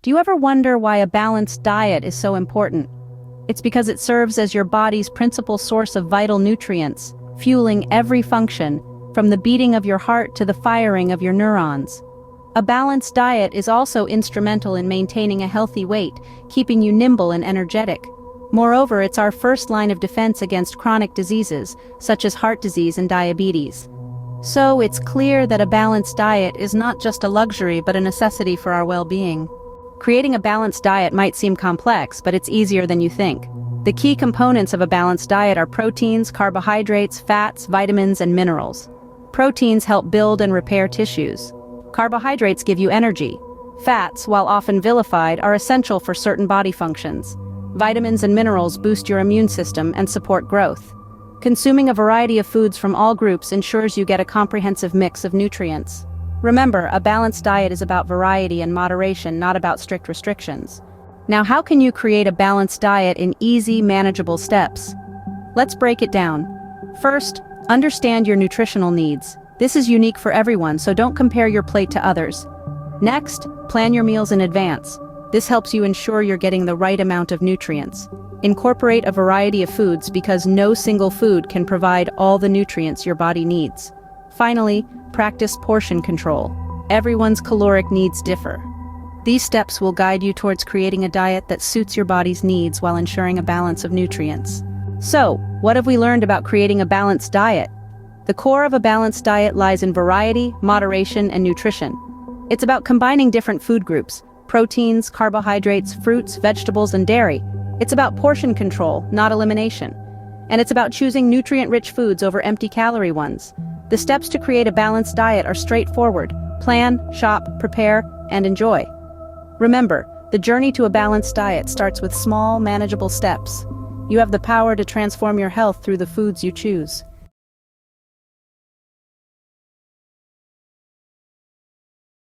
Do you ever wonder why a balanced diet is so important? It's because it serves as your body's principal source of vital nutrients, fueling every function, from the beating of your heart to the firing of your neurons. A balanced diet is also instrumental in maintaining a healthy weight, keeping you nimble and energetic. Moreover, it's our first line of defense against chronic diseases, such as heart disease and diabetes. So it's clear that a balanced diet is not just a luxury but a necessity for our well-being. Creating a balanced diet might seem complex, but it's easier than you think. The key components of a balanced diet are proteins, carbohydrates, fats, vitamins, and minerals. Proteins help build and repair tissues. Carbohydrates give you energy. Fats, while often vilified, are essential for certain body functions. Vitamins and minerals boost your immune system and support growth. Consuming a variety of foods from all groups ensures you get a comprehensive mix of nutrients. Remember, a balanced diet is about variety and moderation, not about strict restrictions. Now, how can you create a balanced diet in easy, manageable steps? Let's break it down. First, understand your nutritional needs. This is unique for everyone, so don't compare your plate to others. Next, plan your meals in advance. This helps you ensure you're getting the right amount of nutrients. Incorporate a variety of foods because no single food can provide all the nutrients your body needs. Finally, practice portion control. Everyone's caloric needs differ. These steps will guide you towards creating a diet that suits your body's needs while ensuring a balance of nutrients. So, what have we learned about creating a balanced diet? The core of a balanced diet lies in variety, moderation, and nutrition. It's about combining different food groups: proteins, carbohydrates, fruits, vegetables, and dairy. It's about portion control, not elimination. And it's about choosing nutrient-rich foods over empty-calorie ones. The steps to create a balanced diet are straightforward: plan, shop, prepare, and enjoy. Remember, the journey to a balanced diet starts with small, manageable steps. You have the power to transform your health through the foods you choose.